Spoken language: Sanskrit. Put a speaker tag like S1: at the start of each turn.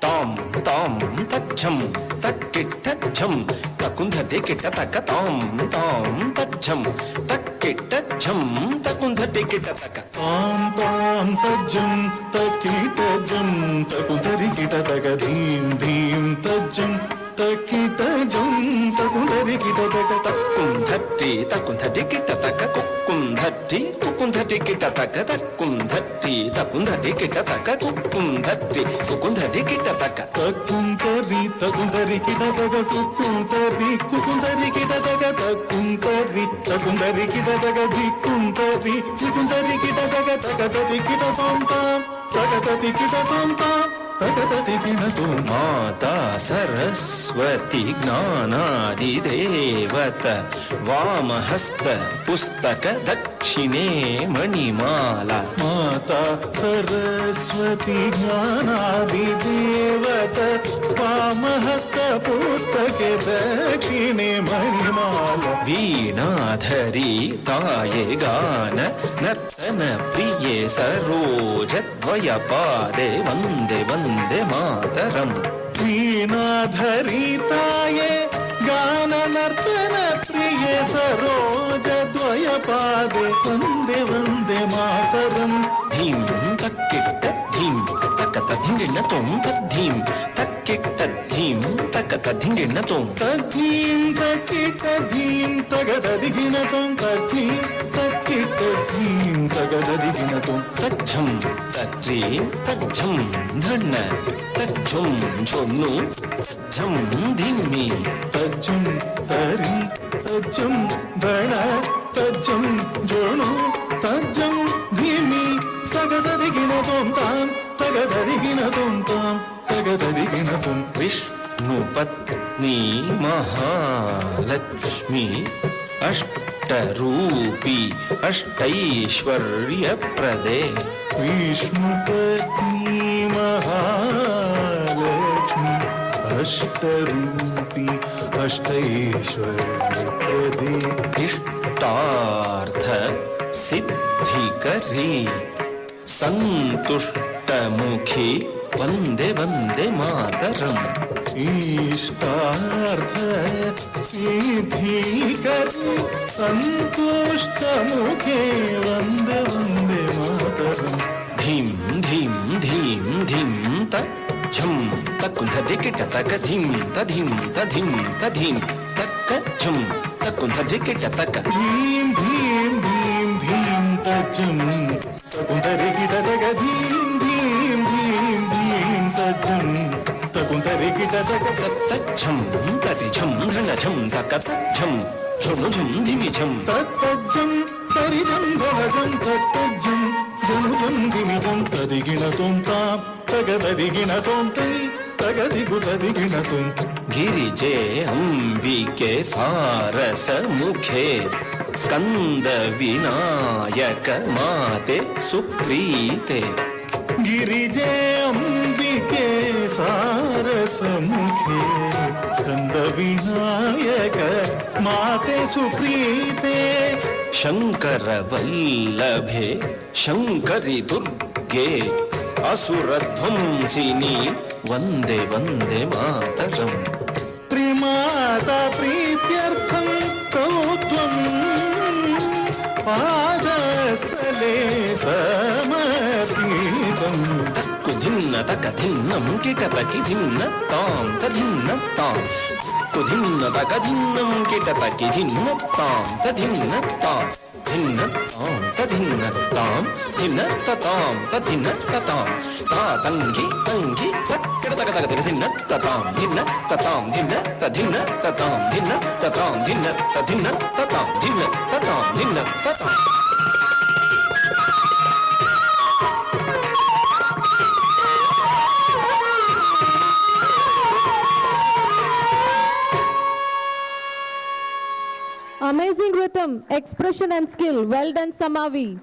S1: ताम ताम तच्छम तक्किटच्छम तकुंधटे किट तक ताम ताम तच्छम तक्किटच्छम तकुंधटे किट तक
S2: ताम ताम तज्जम तकीटजम तकुंधरि किट तक धीम धीम तज्जम तकीटजम तकुंधरि किट तक
S1: तकुंधट्टी किट तक कुकुंधट्टी किट तक तकुंधट्टी किट तक कुकुंधट्टी किट तक
S2: तकुंधरि किट तक कुकुंधरि किट तक तकुंधरि किट तक दिकुंधरि किट तक तकतति किट ताम ताम तकतति किट ताम ताम तकतति किट ताम
S1: माता सरस्वती ज्ञानादिदेवत वामहस्त पुस्तक दक्षिणे मणिमाला
S2: माता सरस्वती ज्ञानादिदेवत वामहस्त पुस्तके दक्षिणे मणिमाला
S1: वीणाधरी ताये गान नर्तन प्रिये सरोज द्वयपादे वन्दे वन्दे मातरम्
S2: वीणाधरिताये गान नर्तन प्रिये सरोज द्वयपादे वन्दे वन्दे मातरम्
S1: धीं तक्किट्ट धीं तकत धिंगिण तों तद्धीं तक्किट्ट धीं तकत धिंगिण तों
S2: तद्धीं तक्किट्ट धीं तगदधिगिण तों तद्धीं तक्किट्ट धीं तगदधिगिण तों
S1: तच्छं तत्री तच्छं धन्न तच्छुं झोन्नु तच्छं धिम्मि
S2: तज्जं तरि तज्जं धण तज्जं जोणु तज्जं धीमि तगदधिगिण तों तां तगदधिगिण तों तां तगदधिगिण तों
S1: विष्णुपत्नी महालक्ष्मी अष्टरूपी अष्टैश्वर्यप्रदे
S2: विष्णुपत्नी महालक्ष्मी अष्टरूपी अष्टैश्वर्यप्रदे
S1: इष्टार्थ सिद्धिकरी सन्तुष्टमुखी वन्दे वन्दे मातरम्
S2: इष्टार्थ सिद्धिकरी सन्तुष्टमुखे वन्दे वन्दे मातरम्
S1: धीं धीं धीं धीं तच्छं तकुंधटे किट तक धीं तधीं तधीं तधीं तक्कच्छं तकुंधटे किट तक
S2: धीं धीं धीं धीं तज्जं तकुंधरि किट तक धीं धीं धीं धीं तज्जं तकुंधरि किट तक
S1: तच्छं ततिछं घनछं तकतच्छं झुनुझं धिमिछं
S2: तत्तज्जं तरिजं भवजं तत्तज्जं जनुजं धिमिजं तदिगिण तों तां तगदधिगिण तों तै तगदिगुदधिगिण तों
S1: गिरिजे अंबिके सारस मुखे स्कंद विनायक माते सुप्रीते
S2: गिरिजे अंबिके सारसमुखे स्कंद विनायक माते सुप्रीते
S1: शंकर वल्लभे शंकरी दुर्गे असुरध्वंसिनी वन्दे वन्दे मातरम्
S2: त्रिमाता प्रीत्यर्थं तौ त्वं पादस्थले समर्पितम्
S1: कुधिन्न तकधिन्नं किटतकि धिन्न तां तधिन्न तां कुधिन्न तकधिन्नं किटतकि धिन्न तां तधिन्न तां धिन्न तां तधिन्न तां धिन्न ततां तधिन्न ततां तातङ्गि तङ्गि तक्किटतकतकधिन्न ततां धिन्न ततां धिन्न तधिन्न ततां धिन्न ततां धिन्न तधिन्न ततां धिन्न ततां धिन्न ततां
S3: Amazing rhythm, expression and skill. Well done, Samavi.